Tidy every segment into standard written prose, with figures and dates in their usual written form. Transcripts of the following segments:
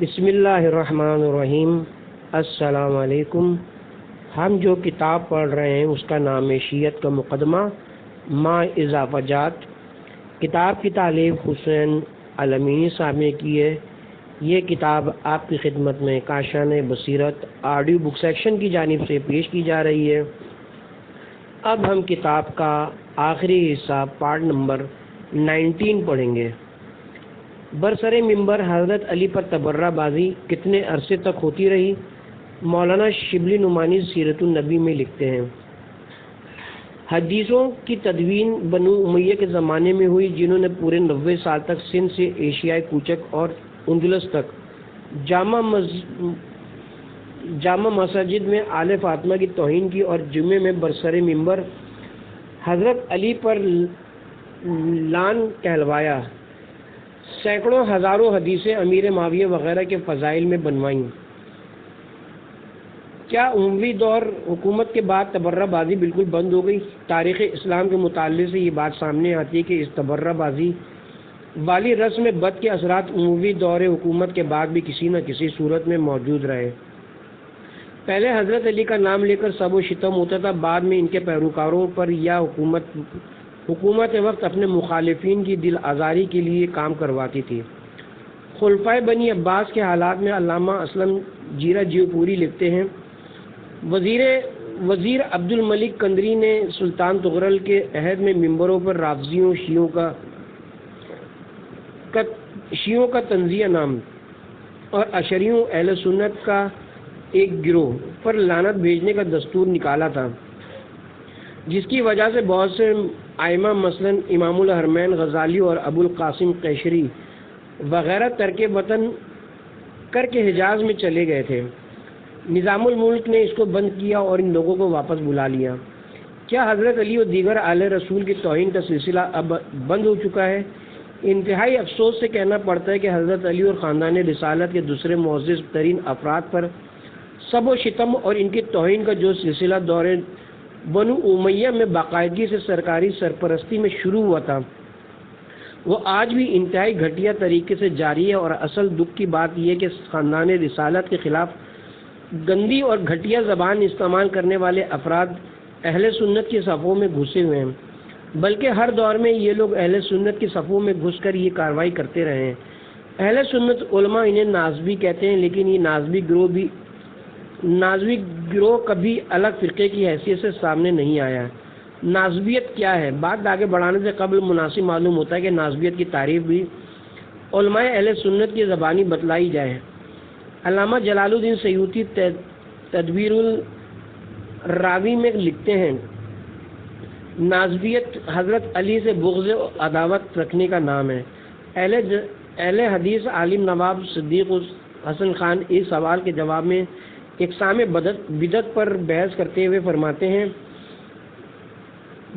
بسم اللہ الرحمن الرحیم۔ السلام علیکم۔ ہم جو کتاب پڑھ رہے ہیں اس کا نام ہے شیعت کا مقدمہ ما اضافہ جات۔ کتاب کی تالیف حسین الامینی صاحب نے کی ہے۔ یہ کتاب آپ کی خدمت میں کاشان بصیرت آڈیو بک سیکشن کی جانب سے پیش کی جا رہی ہے۔ اب ہم کتاب کا آخری حصہ پارٹ نمبر 19 پڑھیں گے۔ برسر ممبر حضرت علی پر تبرہ بازی کتنے عرصے تک ہوتی رہی؟ مولانا شبلی نعمانی سیرت النبی میں لکھتے ہیں، حدیثوں کی تدوین بنو امیہ کے زمانے میں ہوئی، جنہوں نے پورے 90 سال تک سندھ سے ایشیائی کوچک اور اندلس تک جامع مساجد میں آل فاطمہ کی توہین کی اور جمعے میں برسر ممبر حضرت علی پر لعن کہلوایا۔ سینکڑوں ہزاروں حدیثیں امیر معاویہ وغیرہ کے فضائل میں بنوائیں۔ کیا اموی دور حکومت کے بعد تبرہ بازی بالکل بند ہو گئی؟ تاریخ اسلام کے مطالعے سے یہ بات سامنے آتی ہے کہ اس تبرہ بازی والی رسم بد کے اثرات اموی دور حکومت کے بعد بھی کسی نہ کسی صورت میں موجود رہے۔ پہلے حضرت علی کا نام لے کر سب و شتم ہوتا تھا، بعد میں ان کے پیروکاروں پر یا حکومت وقت اپنے مخالفین کی دل آزاری کے لیے کام کرواتی تھی۔ خلفائے بنی عباس کے حالات میں علامہ اسلم جیرہ جیو پوری لکھتے ہیں، وزیر عبد الملک کندری نے سلطان تغرل کے عہد میں ممبروں پر رافضیوں شیعوں کا تنزیہ نام اور اشریوں اہل سنت کا ایک گروہ پر لعنت بھیجنے کا دستور نکالا تھا، جس کی وجہ سے بہت سے ائمہ مثلاً امام الحرمین غزالی اور ابو القاسم قیشری وغیرہ ترک وطن کر کے حجاز میں چلے گئے تھے۔ نظام الملک نے اس کو بند کیا اور ان لوگوں کو واپس بلا لیا۔ کیا حضرت علی اور دیگر آل رسول کی توہین کا سلسلہ اب بند ہو چکا ہے؟ انتہائی افسوس سے کہنا پڑتا ہے کہ حضرت علی اور خاندان رسالت کے دوسرے معزز ترین افراد پر سب و شتم اور ان کی توہین کا جو سلسلہ دور بنو امیہ میں باقاعدگی سے سرکاری سرپرستی میں شروع ہوا تھا، وہ آج بھی انتہائی گھٹیا طریقے سے جاری ہے۔ اور اصل دکھ کی بات یہ کہ خاندان رسالت کے خلاف گندی اور گھٹیا زبان استعمال کرنے والے افراد اہل سنت کی صفوں میں گھسے ہوئے ہیں، بلکہ ہر دور میں یہ لوگ اہل سنت کی صفوں میں گھس کر یہ کارروائی کرتے رہے ہیں۔ اہل سنت علماء انہیں نازبی کہتے ہیں، لیکن یہ نازبی گروہ کبھی الگ فرقے کی حیثیت سے سامنے نہیں آیا۔ نازبیت کیا ہے؟ بات آگے بڑھانے سے قبل مناسب معلوم ہوتا ہے کہ نازبیت کی تعریف بھی علماء اہل سنت کی زبانی بتلائی جائے۔ علامہ جلال الدین سیوطی تدبیر الراوی میں لکھتے ہیں، نازبیت حضرت علی سے بغض و عداوت رکھنے کا نام ہے۔ اہل حدیث عالم نواب صدیق حسن خان اس سوال کے جواب میں اقسام بدعت پر بحث کرتے ہوئے فرماتے ہیں،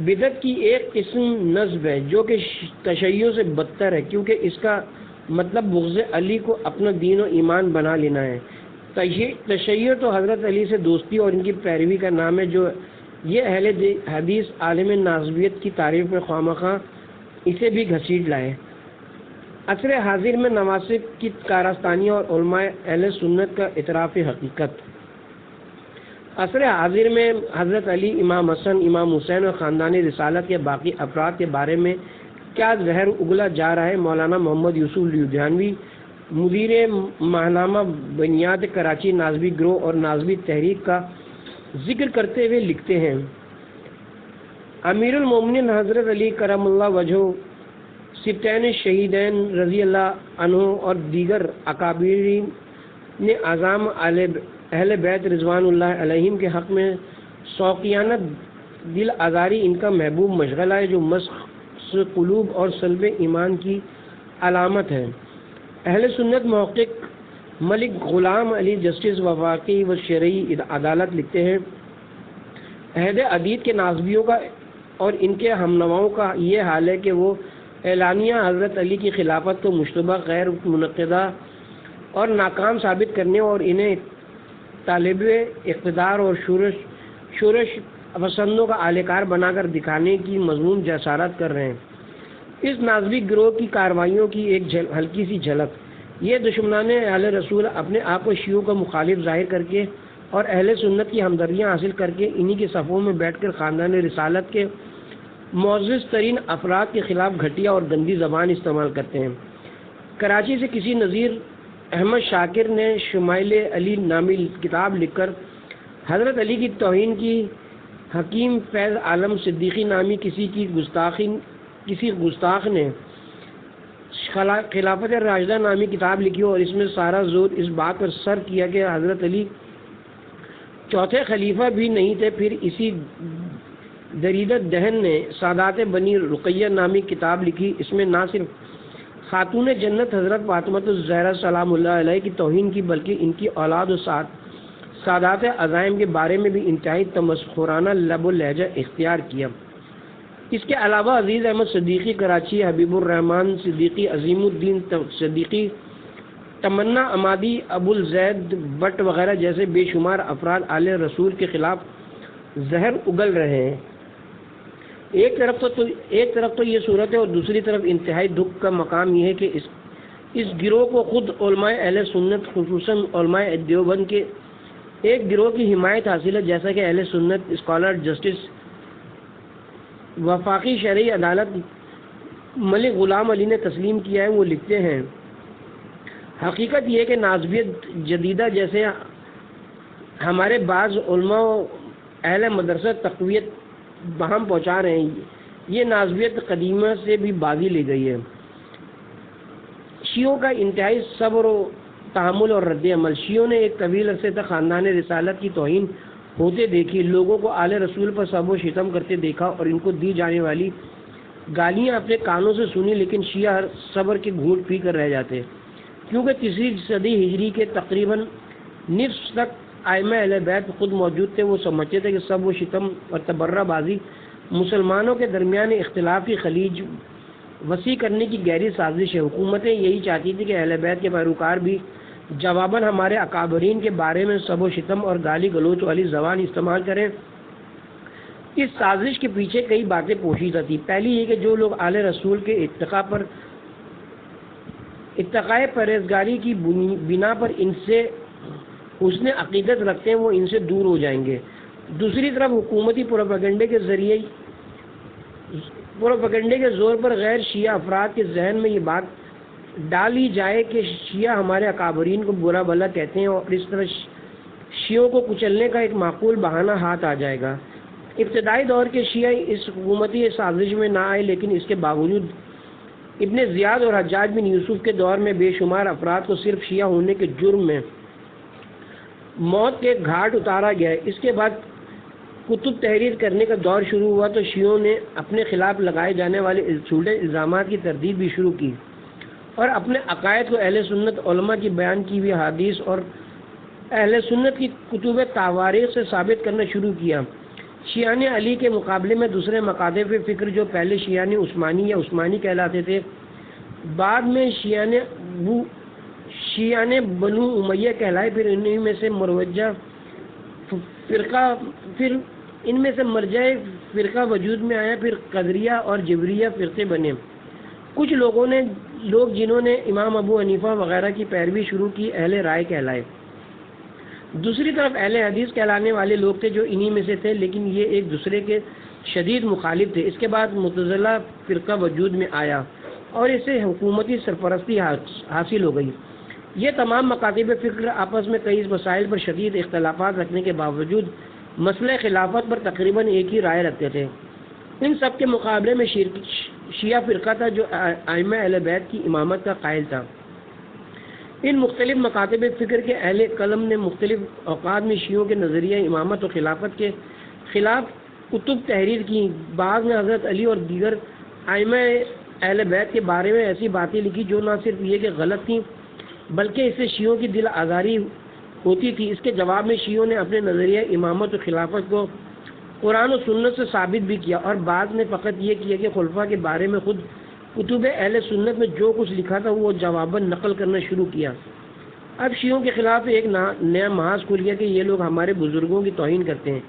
بدعت کی ایک قسم نسب ہے جو کہ تشیع سے بدتر ہے، کیونکہ اس کا مطلب بغض علی کو اپنا دین و ایمان بنا لینا ہے۔ تشیع تو حضرت علی سے دوستی اور ان کی پیروی کا نام ہے، جو یہ اہل حدیث عالم نازبیت کی تعریف میں خوامخواہ اسے بھی گھسیٹ لائے۔ عصر حاضر میں نواسب کی کارستانیاں اور علماء اہل سنت کا اعتراف حقیقت۔ عصر حاضر میں حضرت علی، امام حسن، امام حسین اور خاندان رسالت کے باقی افراد کے بارے میں کیا زہر اگلا جا رہا ہے؟ مولانا محمد یوسف لدھیانوی، مدیر ماہنامہ بنیاد کراچی، نازبی گروہ اور نازبی تحریک کا ذکر کرتے ہوئے لکھتے ہیں، امیر المومنین حضرت علی کرم اللہ وجہہ، سبتین شہیدین رضی اللہ عنہ اور دیگر اکابرین نے اعظام اہل بیت رضوان اللہ علیہم کے حق میں شوقیانہ دل آزاری ان کا محبوب مشغلہ ہے، جو مسخ قلوب اور سلب ایمان کی علامت ہے۔ اہل سنت محقق ملک غلام علی جسٹس وفاقی و شرعی عدالت لکھتے ہیں، عہد عدید کے نازبیوں کا اور ان کے ہمنواؤں کا یہ حال ہے کہ وہ اعلانیہ حضرت علی کی خلافت کو مشتبہ، غیر منعقدہ اور ناکام ثابت کرنے اور انہیں طالب اقتدار اور شورش پسندوں کا اہلکار بنا کر دکھانے کی مضمون جسارت کر رہے ہیں۔ اس نازبی گروہ کی کارروائیوں کی ایک ہلکی سی جھلک یہ دشمنان اہل رسول اپنے آپ کو شیعوں کا مخالف ظاہر کر کے اور اہل سنت کی ہمدردیاں حاصل کر کے انہی کے صفوں میں بیٹھ کر خاندان رسالت کے معزز ترین افراد کے خلاف گھٹیا اور گندی زبان استعمال کرتے ہیں۔ کراچی سے کسی نذیر احمد شاکر نے شمائل علی نامی کتاب لکھ کر حضرت علی کی توہین کی، حکیم فیض عالم صدیقی نامی کسی گستاخ نے خلافت راشدہ نامی کتاب لکھی اور اس میں سارا زور اس بات پر سر کیا کہ حضرت علی چوتھے خلیفہ بھی نہیں تھے۔ پھر اسی دریدت دہن نے سادات بنی رقیہ نامی کتاب لکھی، اس میں نہ صرف خاتون جنت حضرت فاطمہ الزہرا سلام اللہ علیہ کی توہین کی بلکہ ان کی اولاد و سادات عزائم کے بارے میں بھی انتہائی تمسخرانہ لب و لہجہ اختیار کیا۔ اس کے علاوہ عزیز احمد صدیقی کراچی، حبیب الرحمن صدیقی، عظیم الدین صدیقی، تمنا امادی، ابو الزید بٹ وغیرہ جیسے بے شمار افراد آل رسول کے خلاف زہر اگل رہے ہیں۔ ایک طرف تو یہ صورت ہے اور دوسری طرف انتہائی دکھ کا مقام یہ ہے کہ اس گروہ کو خود علماء اہل سنت خصوصاً علماء دیوبند کے ایک گروہ کی حمایت حاصل ہے، جیسا کہ اہل سنت اسکالر جسٹس وفاقی شرعی عدالت ملک غلام علی نے تسلیم کیا ہے۔ وہ لکھتے ہیں، حقیقت یہ کہ ناسبیت جدیدہ جیسے ہمارے بعض علماء اہل مدرسہ تقویت بہم پہنچا رہے ہیں، یہ ناسبیت قدیمہ سے بھی بازی لے گئی ہے۔ شیعوں کا انتہائی صبر و تحمل اور رد عمل۔ شیعوں نے ایک طویل عرصے تک خاندان رسالت کی توہین ہوتے دیکھی، لوگوں کو آل رسول پر سب و شتم کرتے دیکھا اور ان کو دی جانے والی گالیاں اپنے کانوں سے سنی، لیکن شیعہ ہر صبر کے گھونٹ پی کر رہ جاتے، کیونکہ تیسری صدی ہجری کے تقریباً نصف تک ائمہ اہل بیت خود موجود تھے۔ وہ سمجھتے تھے کہ سب و شتم اور تبرہ بازی مسلمانوں کے درمیان اختلاف کی خلیج وسیع کرنے کی گہری سازش ہے۔ حکومتیں یہی چاہتی تھی کہ اہل بیت کے پیروکار بھی جواباً ہمارے اکابرین کے بارے میں سب و شتم اور گالی گلوچ والی زبان استعمال کریں۔ اس سازش کے پیچھے کئی باتیں پوشیدہ تھیں۔ پہلی یہ کہ جو لوگ آل رسول کے اتقائے پرہیزگاری کی بنا پر ان سے حسن عقیدت رکھتے ہیں وہ ان سے دور ہو جائیں گے۔ دوسری طرف حکومتی پروپیگنڈے کے زور پر غیر شیعہ افراد کے ذہن میں یہ بات ڈالی جائے کہ شیعہ ہمارے اکابرین کو برا بھلا کہتے ہیں اور اس طرح شیعوں کو کچلنے کا ایک معقول بہانہ ہاتھ آ جائے گا۔ ابتدائی دور کے شیعہ اس حکومتی سازش میں نہ آئے، لیکن اس کے باوجود ابن زیاد اور حجاج بن یوسف کے دور میں بے شمار افراد کو صرف شیعہ ہونے کے جرم میں موت کے گھاٹ اتارا گیا ہے۔ اس کے بعد کتب تحریر کرنے کا دور شروع ہوا تو شیعوں نے اپنے خلاف لگائے جانے والے جھوٹے الزامات کی تردید بھی شروع کی اور اپنے عقائد کو اہل سنت علماء کی بیان کی ہوئی حدیث اور اہل سنت کی کتب تواریخ سے ثابت کرنا شروع کیا۔ شیعان علی کے مقابلے میں دوسرے مکاتب فکر جو پہلے شیعان عثمانی یا عثمانی کہلاتے تھے، بعد میں شیعان بنو امیہ کہلائے، پھر انہی میں سے مرجع فرقہ وجود میں آیا، پھر قدریہ اور جبریہ فرقے بنے۔ کچھ لوگ جنہوں نے امام ابو حنیفہ وغیرہ کی پیروی شروع کی اہل رائے کہلائے۔ دوسری طرف اہل حدیث کہلانے والے لوگ تھے جو انہی میں سے تھے، لیکن یہ ایک دوسرے کے شدید مخالف تھے۔ اس کے بعد معتزلہ فرقہ وجود میں آیا اور اسے حکومتی سرپرستی حاصل ہو گئی۔ یہ تمام مکاتب فکر آپس میں کئی مسائل پر شدید اختلافات رکھنے کے باوجود مسئلہ خلافت پر تقریباً ایک ہی رائے رکھتے تھے۔ ان سب کے مقابلے میں شیعہ فرقہ تھا جو ائمہ اہل بیت کی امامت کا قائل تھا۔ ان مختلف مکاتب فکر کے اہل قلم نے مختلف اوقات میں شیعوں کے نظریہ امامت و خلافت کے خلاف کتب تحریر کی۔ بعض نے حضرت علی اور دیگر ائمہ اہل بیت کے بارے میں ایسی باتیں لکھی جو نہ صرف یہ کہ غلط تھیں بلکہ اس سے شیعوں کی دل آزاری ہوتی تھی۔ اس کے جواب میں شیعوں نے اپنے نظریہ امامت و خلافت کو قرآن و سنت سے ثابت بھی کیا، اور بعض نے فقط یہ کیا کہ خلفاء کے بارے میں خود کتب اہل سنت میں جو کچھ لکھا تھا وہ جواباً نقل کرنا شروع کیا۔ اب شیعوں کے خلاف ایک نیا محاذ کھل گیا کہ یہ لوگ ہمارے بزرگوں کی توہین کرتے ہیں۔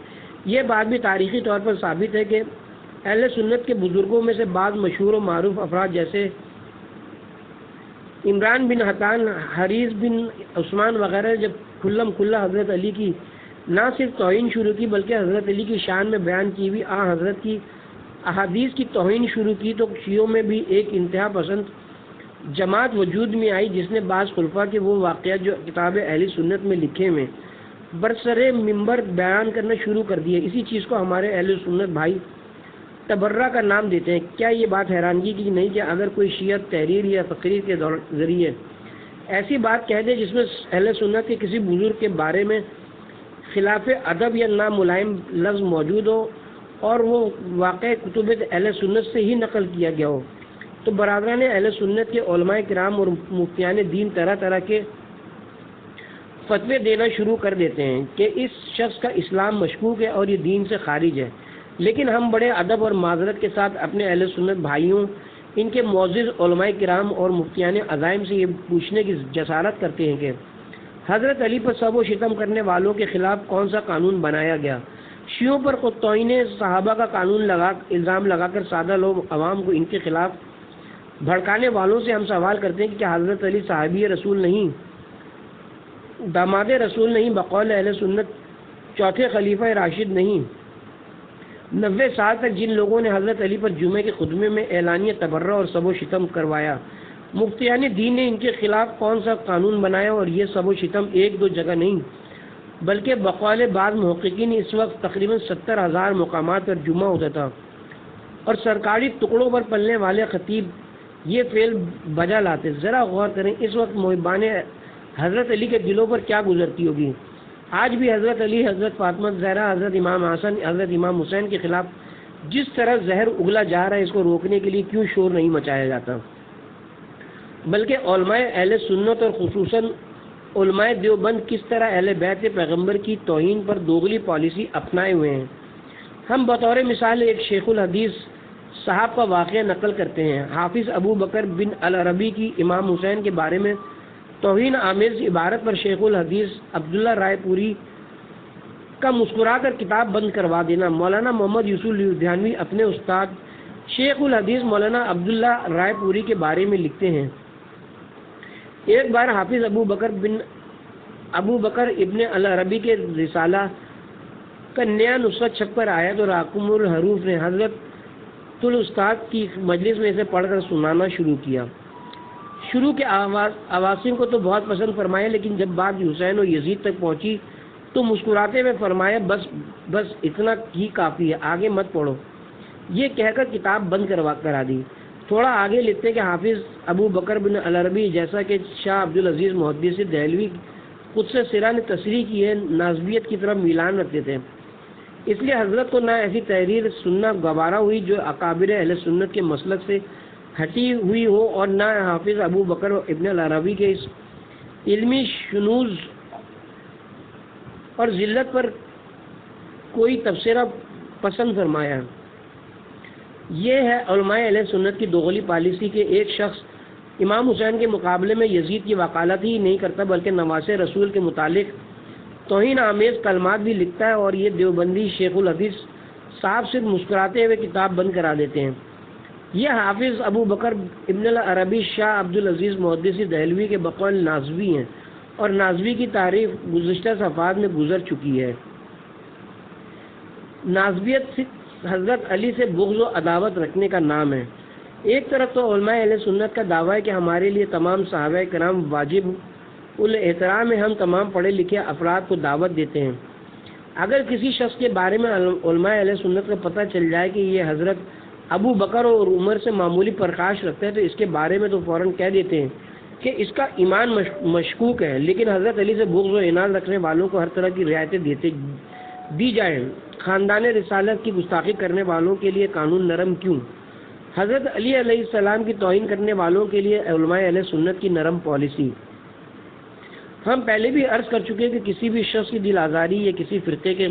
یہ بات بھی تاریخی طور پر ثابت ہے کہ اہل سنت کے بزرگوں میں سے بعض مشہور و معروف افراد جیسے عمران بن حتان، حریث بن عثمان وغیرہ جب کھلم کھلا حضرت علی کی نہ صرف توہین شروع کی بلکہ حضرت علی کی شان میں بیان کی ہوئی حضرت کی احادیث کی توہین شروع کی، تو شیعوں میں بھی ایک انتہا پسند جماعت وجود میں آئی جس نے بعض خلفاء کے وہ واقعات جو کتاب اہل سنت میں لکھے ہوئے برسر ممبر بیان کرنا شروع کر دیے۔ اسی چیز کو ہمارے اہل سنت بھائی تبرہ کا نام دیتے ہیں۔ کیا یہ بات حیرانگی کی نہیں کہ اگر کوئی شیعہ تحریر یا تقریر کے ذریعے ایسی بات کہہ دے جس میں اہل سنت کے کسی بزرگ کے بارے میں خلاف ادب یا ناملائم لفظ موجود ہو اور وہ واقع کتب اہل سنت سے ہی نقل کیا گیا ہو، تو برادران اہل سنت کے علماء کرام اور مفتیان دین طرح طرح کے فتوے دینا شروع کر دیتے ہیں کہ اس شخص کا اسلام مشکوک ہے اور یہ دین سے خارج ہے۔ لیکن ہم بڑے ادب اور معذرت کے ساتھ اپنے اہل سنت بھائیوں، ان کے معزز علماء کرام اور مفتیان عزائم سے یہ پوچھنے کی جسارت کرتے ہیں کہ حضرت علی پر سب و شتم کرنے والوں کے خلاف کون سا قانون بنایا گیا؟ شیعوں پر خود توہین صحابہ کا قانون الزام لگا کر سادہ لوگ عوام کو ان کے خلاف بھڑکانے والوں سے ہم سوال کرتے ہیں کہ کیا حضرت علی صحابی رسول نہیں، داماد رسول نہیں، بقول اہل سنت چوتھے خلیفہ راشد نہیں؟ 90 سال تک جن لوگوں نے حضرت علی پر جمعے کے خطبے میں اعلانیہ تبرہ اور سب و شتم کروایا، مفتیان دین نے ان کے خلاف کون سا قانون بنایا؟ اور یہ سب و شتم ایک دو جگہ نہیں بلکہ بقول بعض محققین اس وقت تقریباً 70,000 مقامات پر جمعہ ہوتا تھا، اور سرکاری ٹکڑوں پر پلنے والے خطیب یہ فعل بجا لاتے۔ ذرا غور کریں اس وقت محبان حضرت علی کے دلوں پر کیا گزرتی ہوگی۔ آج بھی حضرت علی، حضرت فاطمہ زہرا، حضرت امام حسن، حضرت امام حسین کے خلاف جس طرح زہر اگلا جا رہا ہے، اس کو روکنے کے لیے کیوں شور نہیں مچایا جاتا؟ بلکہ علماء اہل سنت اور خصوصاً علماء دیوبند کس طرح اہل بیت پیغمبر کی توہین پر دوغلی پالیسی اپنائے ہوئے ہیں۔ ہم بطور مثال ایک شیخ الحدیث صاحب کا واقعہ نقل کرتے ہیں۔ حافظ ابو بکر بن العربی کی امام حسین کے بارے میں توہین آمیز عبارت پر شیخ الحدیث عبداللہ رائے پوری کا مسکرا کر کتاب بند کروا دینا۔ مولانا محمد یوسف لدھیانوی اپنے استاد شیخ الحدیث مولانا عبداللہ رائے پوری کے بارے میں لکھتے ہیں، ایک بار حافظ ابو بکر ابن العربی کے رسالہ کا نیا نسخہ چھپ کر آیا تو راکم الحروف نے حضرت الاستاد کی مجلس میں اسے پڑھ کر سنانا شروع کیا۔ شروع کے عواسم کو تو بہت پسند فرمایا، لیکن جب بات حسین اور یزید تک پہنچی تو مسکراتے ہوئے فرمایا بس اتنا ہی کافی ہے، آگے مت پڑھو۔ یہ کہہ کر کتاب بند کرا دی۔ تھوڑا آگے لکھتے کہ حافظ ابو بکر بن العربی جیسا کہ شاہ عبدالعزیز محدث دہلوی خود سے سرا نے تصریح کی ہے، نازبیت کی طرف میلان رکھتے تھے، اس لیے حضرت کو نہ ایسی تحریر سننا گوارا ہوئی جو اکابر اہل سنت کے مسلک سے ہٹی ہوئی ہو، اور نہ حافظ ابو بکر ابن العربی کے اس علمی شنوز اور ذلت پر کوئی تبصرہ پسند فرمایا۔ یہ ہے علماء اہل سنت کی دوغلی پالیسی کے ایک شخص امام حسین کے مقابلے میں یزید کی وکالت ہی نہیں کرتا بلکہ نواسے رسول کے متعلق توہین آمیز کلمات بھی لکھتا ہے، اور یہ دیوبندی شیخ الحدیث صاحب سے مسکراتے ہوئے کتاب بند کرا دیتے ہیں۔ یہ حافظ ابو بکر ابن العربی شاہ عبدالعزیز محدث دہلوی کے بقول نازوی ہیں، اور نازوی کی تعریف گزشتہ صفحات میں گزر چکی ہے۔ نازویت حضرت علی سے بغض و عداوت رکھنے کا نام ہے۔ ایک طرف تو علماء اہل سنت کا دعویٰ ہے کہ ہمارے لیے تمام صحابہ کرام واجب الاحترام ہے، ہم تمام پڑھے لکھے افراد کو دعوت دیتے ہیں۔ اگر کسی شخص کے بارے میں علماء اہل سنت کو پتہ چل جائے کہ یہ حضرت ابو بکر اور عمر سے معمولی پرکاش رکھتا ہے تو اس کے بارے میں تو فوراً کہہ دیتے ہیں کہ اس کا ایمان مشکوک ہے، لیکن حضرت علی سے بغض و عناد رکھنے والوں کو ہر طرح کی رعایتیں دی جائیں۔ خاندان رسالت کی گستاخی کرنے والوں کے لیے قانون نرم کیوں؟ حضرت علی علیہ السلام کی توہین کرنے والوں کے لیے علماء اہل سنت کی نرم پالیسی۔ ہم پہلے بھی عرض کر چکے کہ کسی بھی شخص کی دل آزاری یا کسی فرقے کے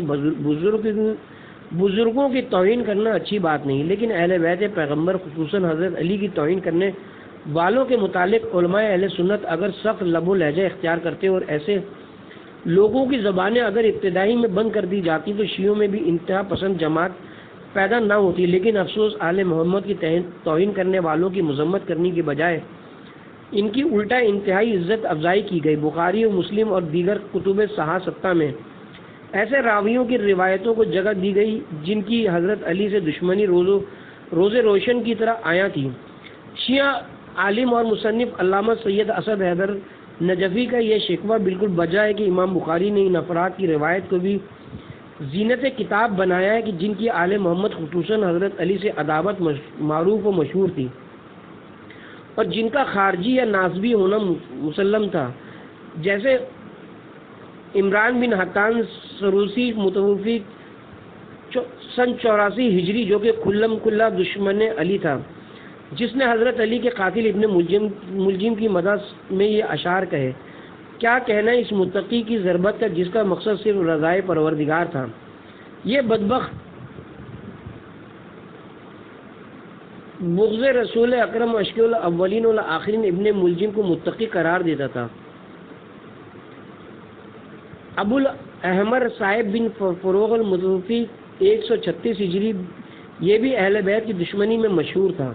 بزرگوں کی توہین کرنا اچھی بات نہیں، لیکن اہل بیت پیغمبر خصوصاً حضرت علی کی توہین کرنے والوں کے متعلق علماء اہل سنت اگر سخت لب و لہجہ اختیار کرتے اور ایسے لوگوں کی زبانیں اگر ابتدائی میں بند کر دی جاتی تو شیعوں میں بھی انتہا پسند جماعت پیدا نہ ہوتی۔ لیکن افسوس آل محمد کی توہین کرنے والوں کی مذمت کرنے کے بجائے ان کی الٹا انتہائی عزت افزائی کی گئی۔ بخاری و مسلم اور دیگر کتب صحاح ستہ میں ایسے راویوں کی روایتوں کو جگہ دی گئی جن کی حضرت علی سے دشمنی روز روشن کی طرح آیا تھی۔ شیعہ عالم اور مصنف علامہ سید اسد حیدر نجفی کا یہ شکوہ بالکل بجا ہے کہ امام بخاری نے ان افراد کی روایت کو بھی زینت کتاب بنایا ہے کہ جن کی آل محمد خصوصاً حضرت علی سے عداوت معروف و مشہور تھی اور جن کا خارجی یا ناسبی ہونا مسلم تھا، جیسے عمران بن حتان سروسی متوفی سن 84 ہجری، جو کہ کھلم کھلا دشمن علی تھا، جس نے حضرت علی کے قاتل ابن ملجم کی مدح میں یہ اشعار کہے۔ کیا کہنا ہے اس متقی کی ضربت کا جس کا مقصد صرف رضائے پروردگار تھا۔ یہ بدبخت بغض رسول اکرم اشکی الاولین والآخرین ابن ملجم کو متقی قرار دیتا تھا۔ ابو الاحمر صاحب بن فروغ المتوفی 136 ہجری یہ بھی اہل بیت کی دشمنی میں مشہور تھا۔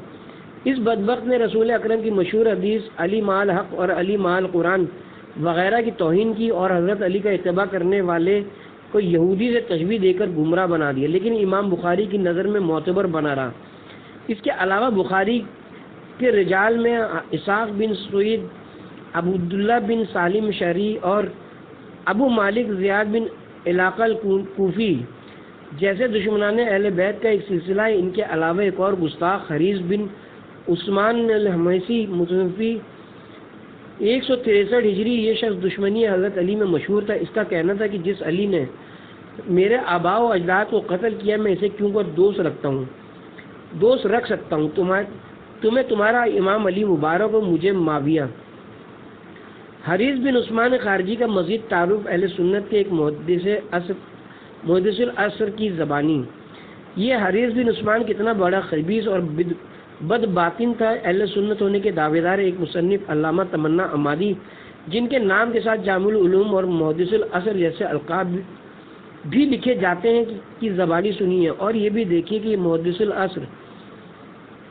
اس بدبخت نے رسول اکرم کی مشہور حدیث علی مال حق اور علی مال قرآن وغیرہ کی توہین کی اور حضرت علی کا اتباع کرنے والے کو یہودی سے تشبیہ دے کر گمراہ بنا دیا، لیکن امام بخاری کی نظر میں معتبر بنا رہا۔ اس کے علاوہ بخاری کے رجال میں اسحاق بن سعید، ابو عبداللہ بن سالم شہری اور ابو مالک زیاد بن علاقہ الکوفی جیسے دشمنان اہل بیت کا ایک سلسلہ ہے۔ ان کے علاوہ ایک اور گستاخ حریث بن عثمان الحمیسی متوفی 163 ہجری، یہ شخص دشمنی حضرت علی میں مشہور تھا۔ اس کا کہنا تھا کہ جس علی نے میرے آباء و اجداد کو قتل کیا میں اسے کیوں کر دوست رکھ سکتا ہوں، تمہیں تمہارا امام علی مبارک و مجھے معاویہ۔ حریث بن عثمان خارجی کا مزید تعارف اہل سنت کے ایک محدث العصر کی زبانی۔ یہ حریث بن عثمان کتنا بڑا خبیث اور بد باطن تھا۔ اہل سنت ہونے کے دعوے دار ایک مصنف علامہ تمنا عمادی، جن کے نام کے ساتھ جامع العلوم اور محدث العصر جیسے القاب بھی لکھے جاتے ہیں کی زبانی سنی ہے، اور یہ بھی دیکھیے کہ محدث العصر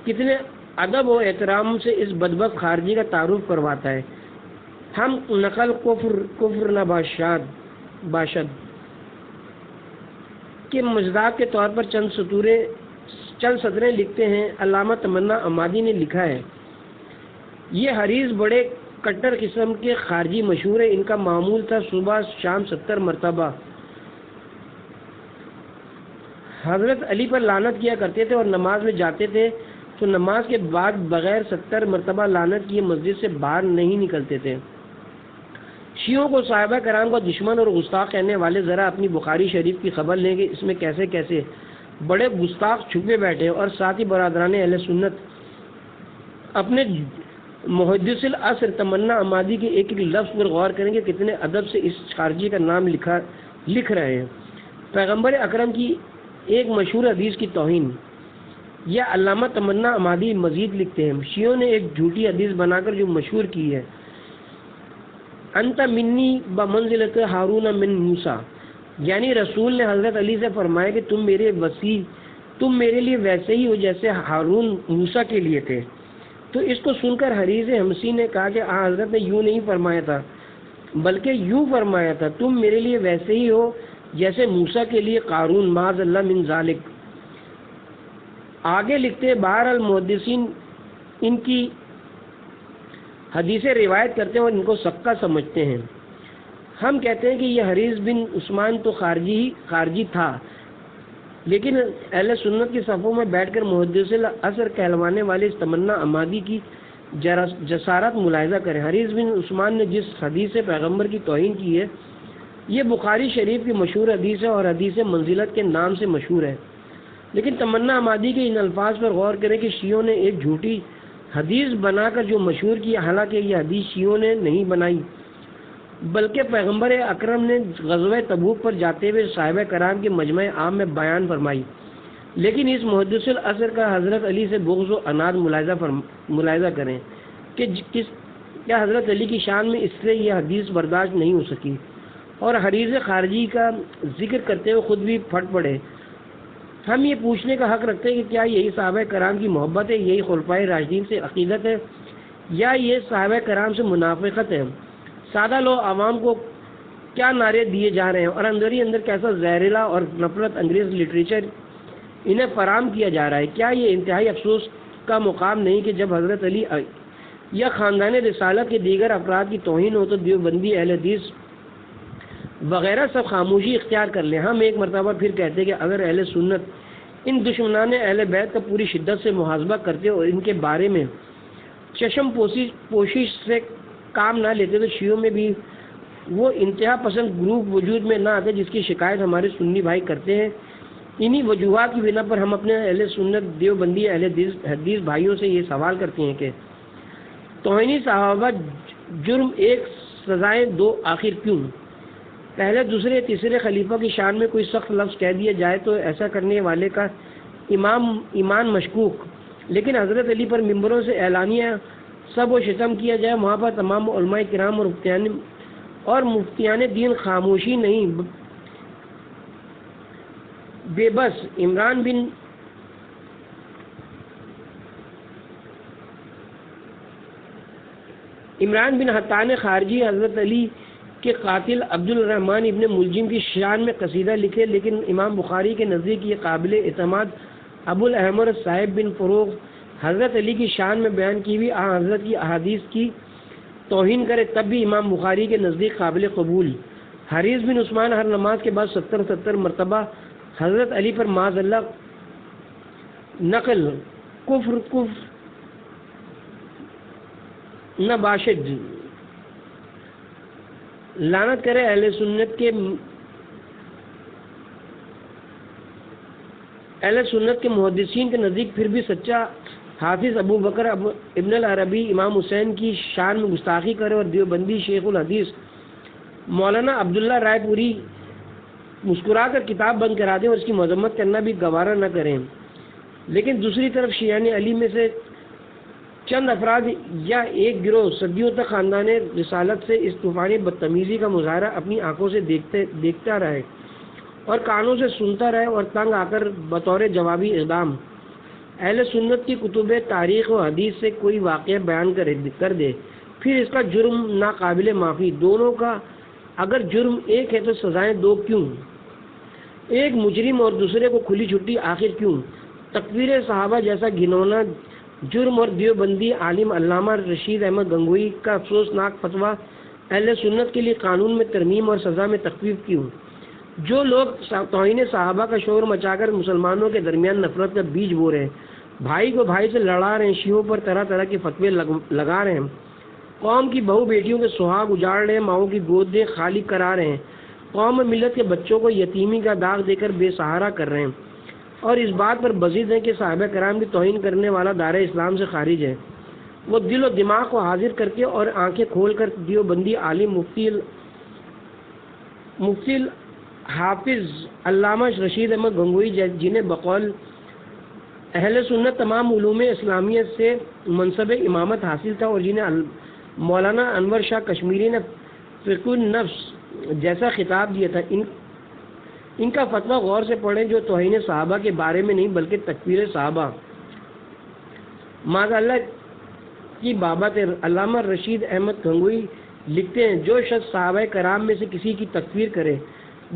کتنے ادب و احترام سے اس بدبخت خارجی کا تعارف کرواتا ہے۔ ہم نقل کفر نہ باشد کے مزداق کے طور پر چند سطریں لکھتے ہیں۔ علامہ تمنا عمادی نے لکھا ہے، یہ حریث بڑے کٹر قسم کے خارجی مشہور ہے۔ ان کا معمول تھا صبح شام 70 مرتبہ حضرت علی پر لعنت کیا کرتے تھے، اور نماز میں جاتے تھے تو نماز کے بعد بغیر 70 مرتبہ لعنت کیے مسجد سے باہر نہیں نکلتے تھے۔ شیعوں کو صحابہ کرام کا دشمن اور گستاخ کہنے والے ذرا اپنی بخاری شریف کی خبر لیں کہ اس میں کیسے کیسے بڑے گستاخ چھپے بیٹھے، اور ساتھ ہی برادران اہل سنت اپنے محدث العصر تمنا عمادی کے ایک ایک لفظ پر غور کریں کہ کتنے ادب سے اس خارجی کا نام لکھ رہے ہیں۔ پیغمبر اکرم کی ایک مشہور حدیث کی توہین۔ یا علامہ تمنا عمادی مزید لکھتے ہیں، شیعوں نے ایک جھوٹی حدیث بنا کر جو مشہور کی ہے، انت منی بمنزلت ہارون من موسیٰ، یعنی رسول نے حضرت علی سے فرمایا کہ تم میرے لیے ویسے ہی ہو جیسے ہارون موسیٰ کے لیے تھے۔ تو اس کو سن کر حریث ہمسی نے کہا کہ حضرت نے یوں نہیں فرمایا تھا، بلکہ یوں فرمایا تھا، تم میرے لیے ویسے ہی ہو جیسے موسیٰ کے لیے قارون، معاذ اللہ من ذالک۔ آگے لکھتے بہرحال محدثین ان کی حدیثیں روایت کرتے ہیں اور ان کو سقہ سمجھتے ہیں۔ ہم کہتے ہیں کہ یہ حریث بن عثمان تو خارجی تھا، لیکن اہل سنت کی صفوں میں بیٹھ کر محدث العصر کہلوانے والے اس تمنا عمادی کی جسارت ملاحظہ کریں۔ حریث بن عثمان نے جس حدیث سے پیغمبر کی توہین کی ہے، یہ بخاری شریف کی مشہور حدیث ہے اور حدیث منزلت کے نام سے مشہور ہے، لیکن تمنا عمادی کے ان الفاظ پر غور کریں کہ شیعوں نے ایک جھوٹی حدیث بنا کر جو مشہور کی، حالانکہ یہ حدیث شیعوں نے نہیں بنائی بلکہ پیغمبر اکرم نے غزوہ تبوک پر جاتے ہوئے صحابہ کرام کے مجمع عام میں بیان فرمائی۔ لیکن اس محدث العصر کا حضرت علی سے بغض و عناد ملاحظہ کریں کہ کیا حضرت علی کی شان میں اس سے یہ حدیث برداشت نہیں ہو سکی، اور حریث خارجی کا ذکر کرتے ہوئے خود بھی پھٹ پڑے۔ ہم یہ پوچھنے کا حق رکھتے ہیں کہ کیا یہی صحابہ کرام کی محبت ہے، یہی خلفائے راشدین سے عقیدت ہے، یا یہ صحابہ کرام سے منافقت ہے؟ سادہ لوگ عوام کو کیا نعرے دیے جا رہے ہیں اور اندر ہی اندر کیسا زہریلا اور نفرت انگیز لٹریچر انہیں فراہم کیا جا رہا ہے؟ کیا یہ انتہائی افسوس کا مقام نہیں کہ جب حضرت علی یا خاندان رسالت کے دیگر افراد کی توہین ہو تو دیوبندی، اہل حدیث وغیرہ سب خاموشی اختیار کر لیں؟ ہم ایک مرتبہ پھر کہتے ہیں کہ اگر اہل سنت ان دشمنان اہل بیت کا پوری شدت سے محاسبہ کرتے اور ان کے بارے میں چشم پوشش سے کام نہ لیتے تو شیعوں میں بھی وہ انتہا پسند گروپ وجود میں نہ آتے جس کی شکایت ہمارے سنی بھائی کرتے ہیں۔ انہی وجوہات کی بنا پر ہم اپنے اہل سنت دیوبندی اہل حدیث بھائیوں سے یہ سوال کرتے ہیں کہ توہین صحابہ جرم ایک، سزائیں دو، آخر کیوں؟ پہلے، دوسرے، تیسرے خلیفہ کی شان میں کوئی سخت لفظ کہہ دیا جائے تو ایسا کرنے والے کا ایمان مشکوک، لیکن حضرت علی پر ممبروں سے اعلانیہ سب و شتم کیا جائے وہاں پر تمام علماء کرام اور مفتیان دین خاموشی نہیں بے بس عمران بن حطان خارجی حضرت علی کے قاتل عبد الرحمن ابن ملجم کی شان میں قصیدہ لکھے، لیکن امام بخاری کے نزدیک یہ قابل اعتماد ابو الاحمر صاحب بن فروغ حضرت علی کی شان میں بیان کی ہوئی حضرت کی احادیث کی توہین کرے تب بھی امام بخاری کے نزدیک قابل قبول۔ حریث بن عثمان ہر نماز کے بعد 70 مرتبہ حضرت علی پر معاذ اللہ نقل کفر نباشد لعنت کرے۔ اہل سنت کے محدثین کے نزدیک پھر بھی سچا حافظ ابو بکر ابن العربی امام حسین کی شان میں گستاخی کرے اور دیوبندی شیخ الحدیث مولانا عبداللہ رائے پوری مسکرا کر کتاب بند کرا دیں اور اس کی مذمت کرنا بھی گوارا نہ کریں، لیکن دوسری طرف شیعان علی میں سے چند افراد یا ایک گروہ صدیوں تک خاندان رسالت سے اس طوفانی بدتمیزی کا مظاہرہ اپنی آنکھوں سے دیکھتا رہے اور کانوں سے سنتا رہے اور تنگ آ کر بطور جوابی اقدام اہل سنت کی کتب تاریخ و حدیث سے کوئی واقعہ بیان کر دے، پھر اس کا جرم ناقابل معافی۔ دونوں کا اگر جرم ایک ہے تو سزائیں دو کیوں؟ ایک مجرم اور دوسرے کو کھلی چھٹی آخر کیوں؟ تکفیر صحابہ جیسا گھنونا جرم اور دیوبندی عالم علامہ رشید احمد گنگوئی کا افسوسناک فتویٰ اہل سنت کے لیے قانون میں ترمیم اور سزا میں تخفیف کیوں؟ جو لوگ توہین صحابہ کا شور مچا کر مسلمانوں کے درمیان نفرت کا بیج بو رہے ہیں، بھائی کو بھائی سے لڑا رہے ہیں، شیعوں پر طرح طرح کے فتوے لگا رہے ہیں، قوم کی بہو بیٹیوں کے سہاگ اجاڑ رہے ہیں، ماؤں کی گودیں خالی کرا رہے ہیں، قوم و ملت کے بچوں کو یتیمی کا داغ دے کر بے سہارا کر رہے ہیں اور اس بات پر بزید ہے کہ صحابہ کرام کی توہین کرنے والا دائرہ اسلام سے خارج ہے، وہ دل و دماغ کو حاضر کر کے اور آنکھیں کھول کر دیوبندی عالم مفتی حافظ علامہ رشید احمد گنگوئی جنہیں بقول اہل سنت تمام علوم اسلامیہ سے منصب امامت حاصل تھا اور جنہیں مولانا انور شاہ کشمیری نے فقہ النفس جیسا خطاب دیا تھا، ان کا فتویٰ غور سے پڑھیں جو توہین صحابہ کے بارے میں نہیں بلکہ تکفیر صحابہ معاذ اللہ کی بابت ہے۔ علامہ رشید احمد گنگوئی لکھتے ہیں جو شخص صحابہ کرام میں سے کسی کی تکفیر کرے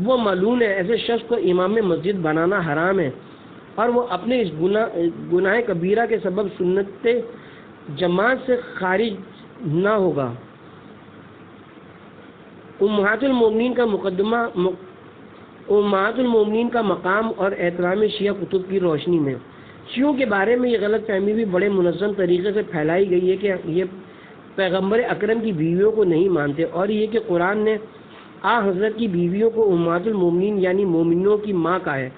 وہ ملعون ہے، ایسے شخص کو امام مسجد بنانا حرام ہے اور وہ اپنے اس گناہ کبیرہ کے سبب سنت جماعت سے خارج نہ ہوگا۔ امہات المومنین کا مقام اور احترام شیعہ کتب کی روشنی میں شیعوں کے بارے میں یہ غلط فہمی بھی بڑے منظم طریقے سے پھیلائی گئی ہے کہ یہ پیغمبر اکرم کی بیویوں کو نہیں مانتے اور یہ کہ قرآن نے حضرت کی بیویوں کو امہات المومنین یعنی مومنوں کی ماں کہا ہے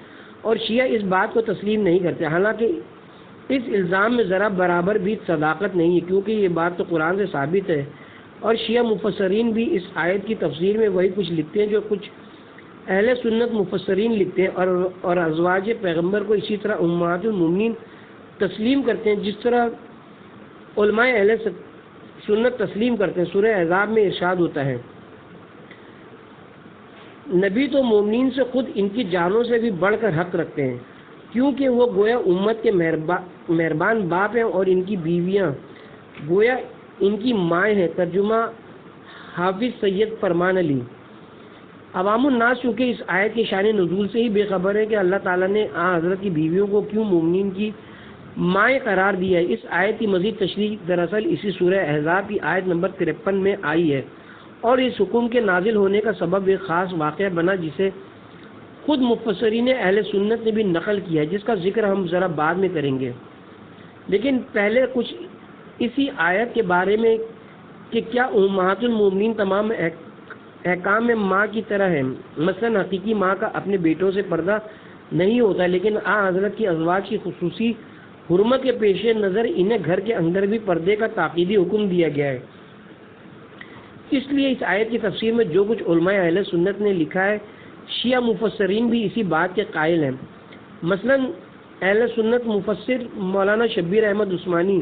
اور شیعہ اس بات کو تسلیم نہیں کرتے، حالانکہ اس الزام میں ذرا برابر بھی صداقت نہیں ہے کیونکہ یہ بات تو قرآن سے ثابت ہے اور شیعہ مفسرین بھی اس آیت کی تفسیر میں وہی کچھ لکھتے ہیں جو کچھ اہل سنت مفسرین لکھتے ہیں اور ازواج پیغمبر کو اسی طرح امہات المومنین تسلیم کرتے ہیں جس طرح علماء اہل سنت تسلیم کرتے ہیں۔ سورہ احزاب میں ارشاد ہوتا ہے، نبی تو مومنین سے خود ان کی جانوں سے بھی بڑھ کر حق رکھتے ہیں کیونکہ وہ گویا امت کے مہربان باپ ہیں اور ان کی بیویاں گویا ان کی مائیں ہیں۔ ترجمہ حافظ سید فرمان علی۔ عوام الناس چونکہ اس آیت کے شان نزول سے ہی بے خبر ہے کہ اللہ تعالیٰ نے حضرت کی بیویوں کو کیوں مومنین کی مائیں قرار دیا ہے۔ اس آیت کی مزید تشریح دراصل اسی سورہ احزاب کی آیت نمبر 53 میں آئی ہے، اور اس حکم کے نازل ہونے کا سبب ایک خاص واقعہ بنا جسے خود مفسرین اہل سنت نے بھی نقل کیا ہے، جس کا ذکر ہم ذرا بعد میں کریں گے۔ لیکن پہلے کچھ اسی آیت کے بارے میں کہ کیا امہات المومنین تمام احکام میں ماں کی طرح ہے۔ مثلا حقیقی ماں کا اپنے بیٹوں سے پردہ نہیں ہوتا، لیکن حضرت کی ازواج کی خصوصی حرمت کے پیش نظر انہیں گھر کے اندر بھی پردے کا تاکیدی حکم دیا گیا ہے۔ اس لیے اس آیت کی تفسیر میں جو کچھ علماء اہل سنت نے لکھا ہے، شیعہ مفسرین بھی اسی بات کے قائل ہیں۔ مثلا اہل سنت مفسر مولانا شبیر احمد عثمانی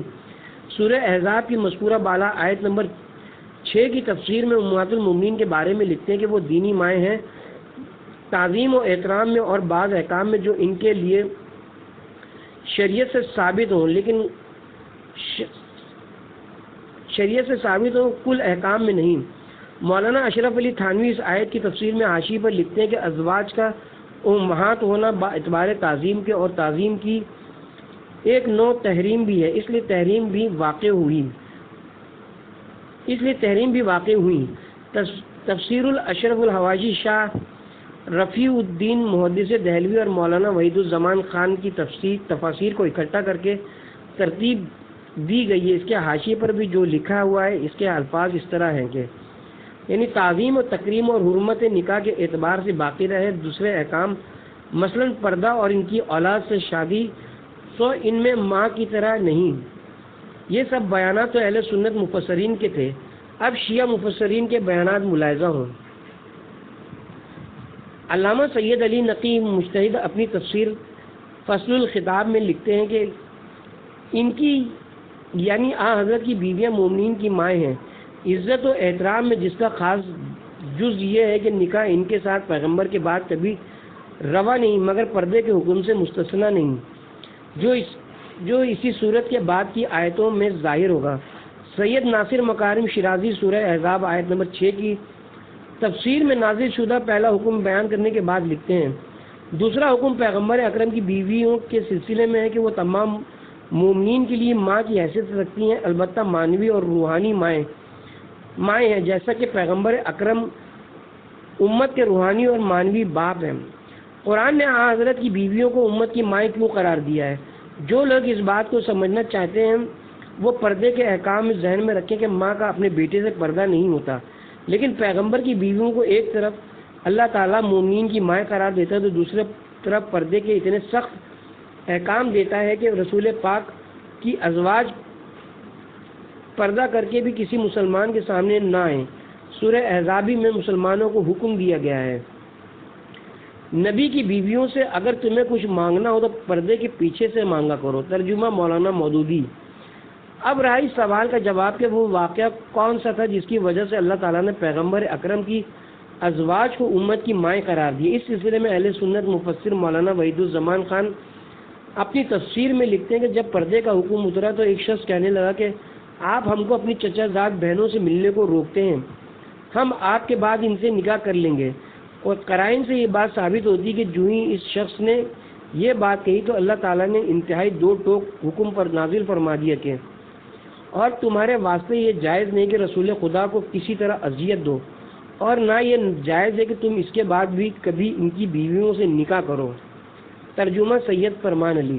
سورہ احزاب کی مذکورہ بالا آیت نمبر 6 کی تفسیر میں امہات المومنین کے بارے میں لکھتے ہیں کہ وہ دینی مائیں ہیں تعظیم و احترام میں اور بعض احکام میں جو ان کے لیے شریعت سے ثابت ہوں، لیکن شریعت سے ثابت ہوں کل احکام میں نہیں۔ مولانا اشرف علی تھانوی اس آیت کی تفسیر میں حاشیے پر لکھتے ہیں کہ ازواج کا امہات ہونا با اعتبار تعظیم کے اور تعظیم کی ایک نوع تحریم بھی ہے، اس لیے تحریم بھی واقع ہوئی۔ تفسیر الاشرف الحواجی شاہ رفیع الدین محدث دہلوی اور مولانا وحید الزمان خان کی تفاسیر کو اکٹھا کر کے ترتیب دی گئی ہے۔ اس کے حاشیے پر بھی جو لکھا ہوا ہے، اس کے الفاظ اس طرح ہیں کہ یعنی تعظیم و تکریم اور حرمت نکاح کے اعتبار سے باقی رہے، دوسرے احکام مثلا پردہ اور ان کی اولاد سے شادی سو ان میں ماں کی طرح نہیں۔ یہ سب بیانات تو اہل سنت مفسرین کے تھے، اب شیعہ مفسرین کے بیانات ملاحظہ ہوں۔ علامہ سید علی نقی مجتہد اپنی تفسیر فصل الخطاب میں لکھتے ہیں کہ ان کی یعنی حضرت کی بیویاں مومنین کی مائیں ہیں۔ عزت و احترام میں جس کا خاص جز یہ ہے کہ نکاح ان کے ساتھ پیغمبر کے بعد کبھی روا نہیں مگر پردے کے حکم سے مستثنیٰ نہیں، جو اسی صورت کے بعد کی آیتوں میں ظاہر ہوگا۔ سید ناصر مکارم شیرازی سورہ احزاب آیت نمبر 6 کی تفسیر میں نازل شدہ پہلا حکم بیان کرنے کے بعد لکھتے ہیں، دوسرا حکم پیغمبر اکرم کی بیویوں کے سلسلے میں ہے کہ وہ تمام مومنین کے لیے ماں کی حیثیت رکھتی ہیں، البتہ مانوی اور روحانی مائیں ہیں، جیسا کہ پیغمبر اکرم امت کے روحانی اور مانوی باپ ہیں۔ قرآن نے حضرت کی بیویوں کو امت کی مائیں کیوں قرار دیا ہے؟ جو لوگ اس بات کو سمجھنا چاہتے ہیں وہ پردے کے احکام ذہن میں رکھیں کہ ماں کا اپنے بیٹے سے پردہ نہیں ہوتا، لیکن پیغمبر کی بیویوں کو ایک طرف اللہ تعالیٰ مومنین کی مائیں قرار دیتا ہے تو دوسری طرف پردے کے اتنے سخت احکام دیتا ہے کہ رسول پاک کی ازواج پردہ کر کے بھی کسی مسلمان کے سامنے نہ آئیں۔ سورہ احزابی میں مسلمانوں کو حکم دیا گیا ہے نبی کی بیویوں سے اگر تمہیں کچھ مانگنا ہو تو پردے کے پیچھے سے مانگا کرو۔ ترجمہ مولانا مودودی۔ اب رہا اس سوال کا جواب کہ وہ واقعہ کون سا تھا جس کی وجہ سے اللہ تعالیٰ نے پیغمبر اکرم کی ازواج کو امت کی مائیں قرار دی۔ اس سلسلے میں اہل سنت مفسر مولانا وحید الزمان خان اپنی تفسیر میں لکھتے ہیں کہ جب پردے کا حکم اترا تو ایک شخص کہنے لگا کہ آپ ہم کو اپنی چچا زاد بہنوں سے ملنے کو روکتے ہیں، ہم آپ کے بعد ان سے نکاح کر لیں گے، اور قرائن سے یہ بات ثابت ہوتی کہ جو ہی اس شخص نے یہ بات کہی تو اللہ تعالیٰ نے انتہائی دو ٹوک حکم پر نازل فرما دیا کہ اور تمہارے واسطے یہ جائز نہیں کہ رسول خدا کو کسی طرح اذیت دو، اور نہ یہ جائز ہے کہ تم اس کے بعد بھی کبھی ان کی بیویوں سے نکاح کرو۔ ترجمہ سید فرمان علی۔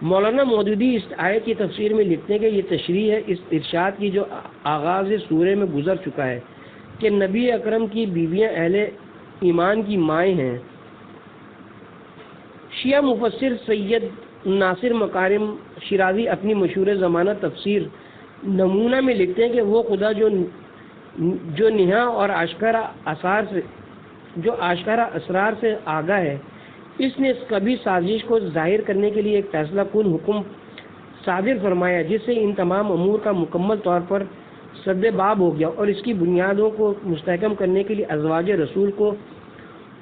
مولانا مودودی اس آیت کی تفسیر میں لکھتے ہیں کہ یہ تشریح ہے اس ارشاد کی جو آغاز سورہ میں گزر چکا ہے کہ نبی اکرم کی بیویاں اہل ایمان کی مائیں ہیں۔ شیعہ مفسر سید ناصر مکارم شیرازی اپنی مشہور زمانہ تفسیر نمونہ میں لکھتے ہیں کہ وہ خدا جو نہا اور آشکارا اسرار سے آگاہ ہے، اس نے اس کبھی سازش کو ظاہر کرنے کے لیے ایک فیصلہ کن حکم صادر فرمایا جس سے ان تمام امور کا مکمل طور پر سد باب ہو گیا، اور اس کی بنیادوں کو مستحکم کرنے کے لیے ازواج رسول کو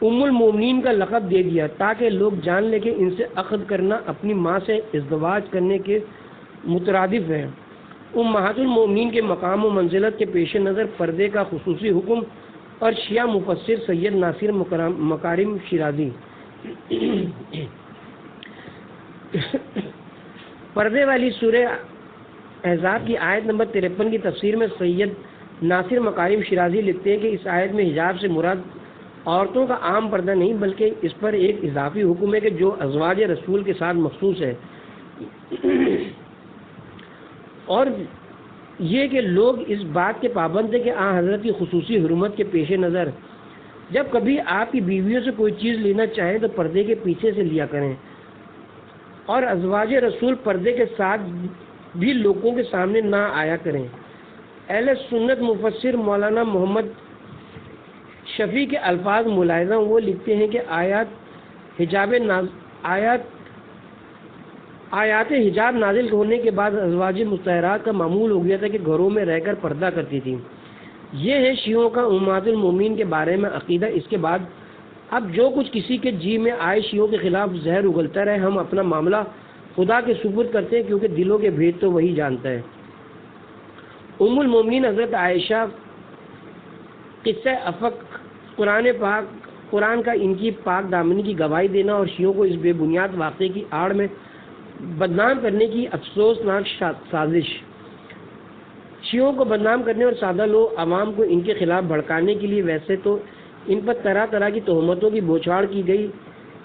ام المومنین کا لقب دے دیا تاکہ لوگ جان لیں کہ ان سے عقد کرنا اپنی ماں سے ازدواج کرنے کے مترادف ہے، امہات المومنین کے مقام و منزلت کے پیش نظر پردے کا خصوصی حکم اور شیعہ مفسر سید ناصر مکارم شیرازی پردے والی سورہ احزاب کی آیت نمبر 53 کی تفسیر میں سید ناصر مکارم شیرازی لکھتے ہیں کہ اس آیت میں حجاب سے مراد عورتوں کا عام پردہ نہیں بلکہ اس پر ایک اضافی حکم ہے کہ جو ازواج رسول کے ساتھ مخصوص ہے، اور یہ کہ لوگ اس بات کے پابند ہیں کہ حضرت کی خصوصی حرمت کے پیش نظر جب کبھی آپ کی بیویوں سے کوئی چیز لینا چاہیں تو پردے کے پیچھے سے لیا کریں، اور ازواج رسول پردے کے ساتھ بھی لوگوں کے سامنے نہ آیا کریں۔ اہل سنت مفسر مولانا محمد شفیع کے الفاظ ملاحظہ وہ لکھتے ہیں کہ آیات حجاب نازل ہونے کے بعد ازواج مطہرات کا معمول ہو گیا تھا کہ گھروں میں رہ کر پردہ کرتی تھیں۔ یہ ہے شیعوں کا امہات المومنین کے بارے میں عقیدہ۔ اس کے بعد اب جو کچھ کسی کے جی میں آئے شیعوں کے خلاف زہر اگلتا رہے، ہم اپنا معاملہ خدا کے سپرد کرتے ہیں کیونکہ دلوں کے بھید تو وہی جانتا ہے۔ ام المومنین حضرت عائشہ قصہ افق قرآن کا ان کی پاک دامنی کی گواہی دینا اور شیعوں کو اس بے بنیاد واقعے کی آڑ میں بدنام کرنے کی افسوسناک سازش، شیعوں کو بدنام کرنے اور سادہ لوگ عوام کو ان کے خلاف بھڑکانے کے لیے ویسے تو ان پر طرح طرح کی تہمتوں کی بوچھاڑ کی گئی،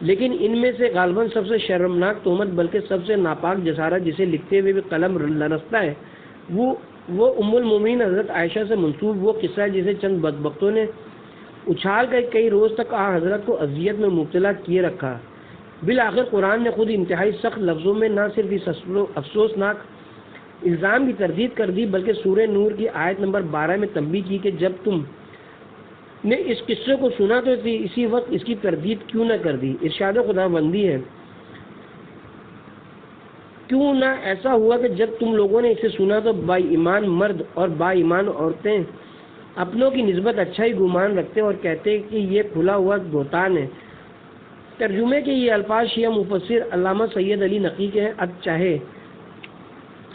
لیکن ان میں سے غالباً سب سے شرمناک تہمت بلکہ سب سے ناپاک جسارت جسے لکھتے ہوئے بھی قلم لرزتا ہے وہ ام المومنین حضرت عائشہ سے منسوب وہ قصہ ہے جسے چند بدبختوں نے اچھال کر کئی روز تک حضرت کو اذیت میں مبتلا کیے رکھا۔ بالآخر قرآن نے خود انتہائی سخت لفظوں میں نہ صرف اس افسوسناک الزام کی تردید کر دی بلکہ سورہ نور کی آیت نمبر 12 میں تنبیہ کی کہ جب تم نے اس قصے کو سنا تو اسی وقت اس کی تردید کیوں نہ کر دی۔ ارشاد خدا بندی ہے، کیوں نہ ایسا ہوا کہ جب تم لوگوں نے اسے سنا تو با ایمان مرد اور با ایمان عورتیں اپنوں کی نسبت اچھا ہی گمان رکھتے اور کہتے کہ یہ کھلا ہوا بہتان ہے۔ ترجمے کے یہ الفاظ شیعہ مفسر علامہ سید علی نقی کے ہیں۔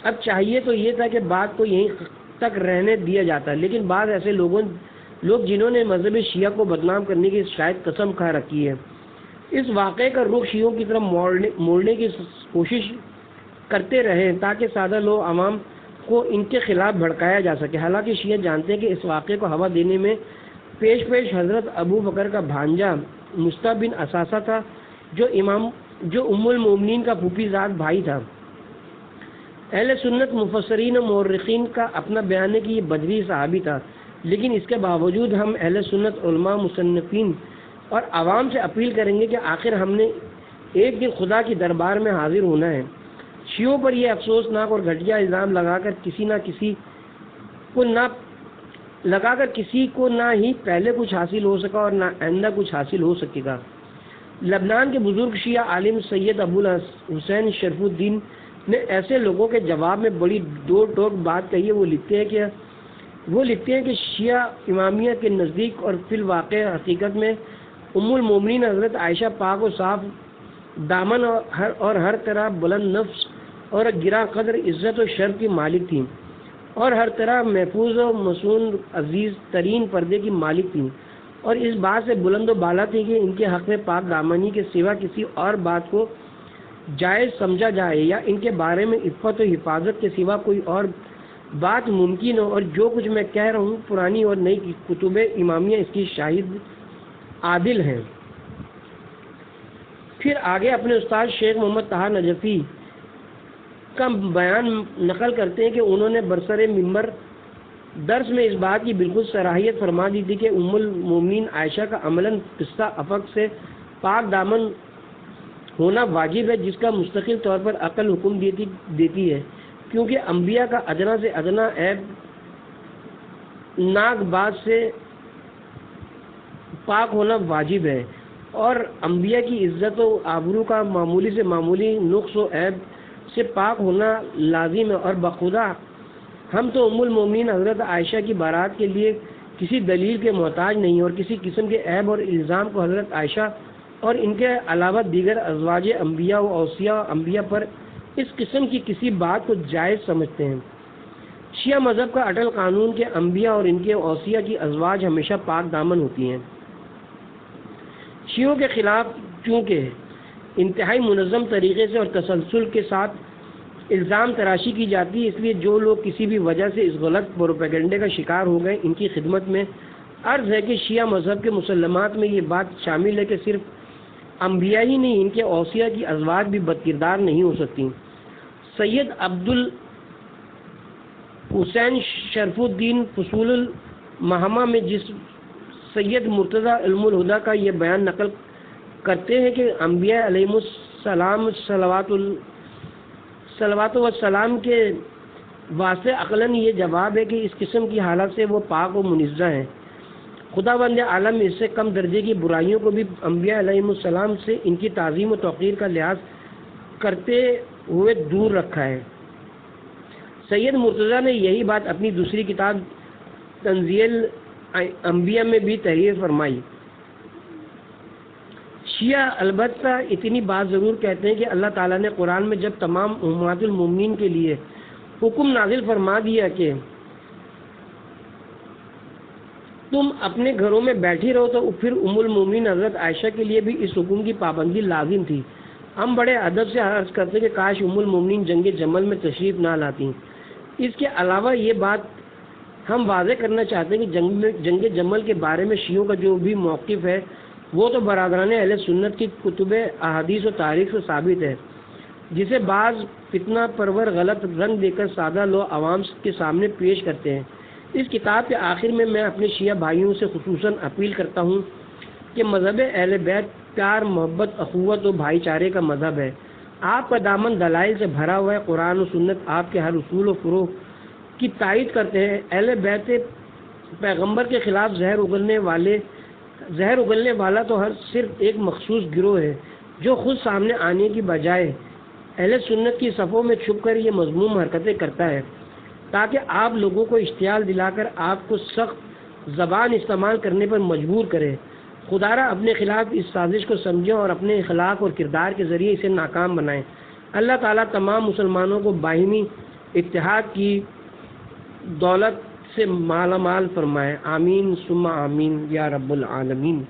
اب چاہیے تو یہ تھا کہ بات کو یہیں تک رہنے دیا جاتا، لیکن بعض ایسے لوگ جنہوں نے مذہب شیعہ کو بدنام کرنے کی شاید قسم کھا رکھی ہے، اس واقعے کا رخ شیعوں کی طرف موڑنے کی کوشش کرتے رہے تاکہ سادہ لوگ عوام کو ان کے خلاف بھڑکایا جا سکے۔ حالانکہ شیعہ جانتے ہیں کہ اس واقعے کو ہوا دینے میں پیش حضرت ابو بکر کا بھانجا مصطفی بن اساسہ تھا جو ام المومنین کا پھوپھی زاد بھائی تھا۔ اہل سنت مفسرین و مورخین کا اپنا بیان ہے کہ یہ بدری صحابی تھا، لیکن اس کے باوجود ہم اہل سنت علماء مصنفین اور عوام سے اپیل کریں گے کہ آخر ہم نے ایک دن خدا کی دربار میں حاضر ہونا ہے۔ شیعوں پر یہ افسوسناک اور گھٹیا الزام لگا کر کسی کو نہ ہی پہلے کچھ حاصل ہو سکا اور نہ آئندہ کچھ حاصل ہو سکے گا۔ لبنان کے بزرگ شیعہ عالم سید ابو الحسین شرف الدین نے ایسے لوگوں کے جواب میں بڑی دو ٹوک بات کہی ہے۔ وہ لکھتے ہیں کہ شیعہ امامیہ کے نزدیک اور فی الواقع حقیقت میں ام المومنین حضرت عائشہ پاک و صاف دامن اور ہر طرح بلند نفس اور گراں قدر عزت و شرف کی مالک تھیں، اور ہر طرح محفوظ و مصون عزیز ترین پردے کی مالک تھیں، اور اس بات سے بلند و بالا تھی کہ ان کے حق میں پاک دامنی کے سوا کسی اور بات کو جائز سمجھا جائے یا ان کے بارے میں عفت و حفاظت کے سوا کوئی اور بات ممکن ہو۔ اور جو کچھ میں کہہ رہا ہوں پرانی اور نئی کتب امامیہ اس کی شاہد عادل ہیں۔ پھر آگے اپنے استاد شیخ محمد طاہر نجفی کا بیان نقل کرتے ہیں کہ انہوں نے برسر ممبر درس میں اس بات کی بالکل صراحت فرما دی تھی کہ ام المومنین عائشہ کا عملاً قصہ افق سے پاک دامن ہونا واجب ہے، جس کا مستقل طور پر عقل حکم دیتی ہے، کیونکہ انبیاء کا ادنا سے ادنا عیب ناک بات سے پاک ہونا واجب ہے، اور انبیاء کی عزت و آبرو کا معمولی سے معمولی نقص و عیب سے پاک ہونا لازم ہے۔ اور بخدا ہم تو ام المومنین حضرت عائشہ کی بارات کے لیے کسی دلیل کے محتاج نہیں، اور کسی قسم کے عیب اور الزام کو حضرت عائشہ اور ان کے علاوہ دیگر ازواج انبیاء و اوصیاء انبیاء پر اس قسم کی کسی بات کو جائز سمجھتے ہیں۔ شیعہ مذہب کا اٹل قانون کے انبیاء اور ان کے اوصیاء کی ازواج ہمیشہ پاک دامن ہوتی ہیں۔ شیعوں کے خلاف چونکہ انتہائی منظم طریقے سے اور تسلسل کے ساتھ الزام تراشی کی جاتی ہے، اس لیے جو لوگ کسی بھی وجہ سے اس غلط پروپیگنڈے کا شکار ہو گئے، ان کی خدمت میں عرض ہے کہ شیعہ مذہب کے مسلمات میں یہ بات شامل ہے کہ صرف انبیاء ہی نہیں، ان کے اوصیاء کی ازواج بھی بدکردار نہیں ہو سکتی۔ سید عبد الحسین شرف الدین فصول المحمہ میں جس سید مرتضی علم الہدا کا یہ بیان نقل کرتے ہیں کہ انبیاء علیہم السلام صلوات و سلام کے واسطے عقلاً یہ جواب ہے کہ اس قسم کی حالت سے وہ پاک و منزہ ہیں۔ خداوند عالم اس سے کم درجے کی برائیوں کو بھی انبیاء علیہم السلام سے ان کی تعظیم و توقیر کا لحاظ کرتے ہوئے دور رکھا ہے۔ سید مرتضیٰ نے یہی بات اپنی دوسری کتاب تنزیل انبیاء میں بھی تحریر فرمائی۔ شیعہ البتہ اتنی بات ضرور کہتے ہیں کہ اللہ تعالیٰ نے قرآن میں جب تمام امہات المومنین کے لیے حکم نازل فرما دیا کہ تم اپنے گھروں میں بیٹھی رہو، تو پھر ام المومنین حضرت عائشہ کے لیے بھی اس حکم کی پابندی لازم تھی۔ ہم بڑے ادب سے عرض کرتے کہ کاش ام المومنین جنگ جمل میں تشریف نہ لاتی۔ اس کے علاوہ یہ بات ہم واضح کرنا چاہتے ہیں کہ جنگ جمل کے بارے میں شیعوں کا جو بھی موقف ہے وہ تو برادران اہل سنت کی کتب احادیث و تاریخ سے ثابت ہے، جسے بعض فتنہ پرور غلط رنگ دے کر سادہ لوگ عوام کے سامنے پیش کرتے ہیں۔ اس کتاب کے آخر میں اپنے شیعہ بھائیوں سے خصوصاً اپیل کرتا ہوں کہ مذہب اہل بیت پیار، محبت، اخوت و بھائی چارے کا مذہب ہے۔ آپ کا دامن دلائل سے بھرا ہوا ہے، قرآن و سنت آپ کے ہر اصول و فروغ کی تائید کرتے ہیں۔ اہل بیت پیغمبر کے خلاف زہر اگلنے والا تو صرف ایک مخصوص گروہ ہے جو خود سامنے آنے کی بجائے اہل سنت کی صفوں میں چھپ کر یہ مذموم حرکتیں کرتا ہے تاکہ آپ لوگوں کو اشتعال دلا کر آپ کو سخت زبان استعمال کرنے پر مجبور کرے۔ خدا را اپنے خلاف اس سازش کو سمجھیں اور اپنے اخلاق اور کردار کے ذریعے اسے ناکام بنائیں۔ اللہ تعالیٰ تمام مسلمانوں کو باہمی اتحاد کی دولت سے مالا مال فرمائے۔ آمین ثم آمین یا رب العالمین۔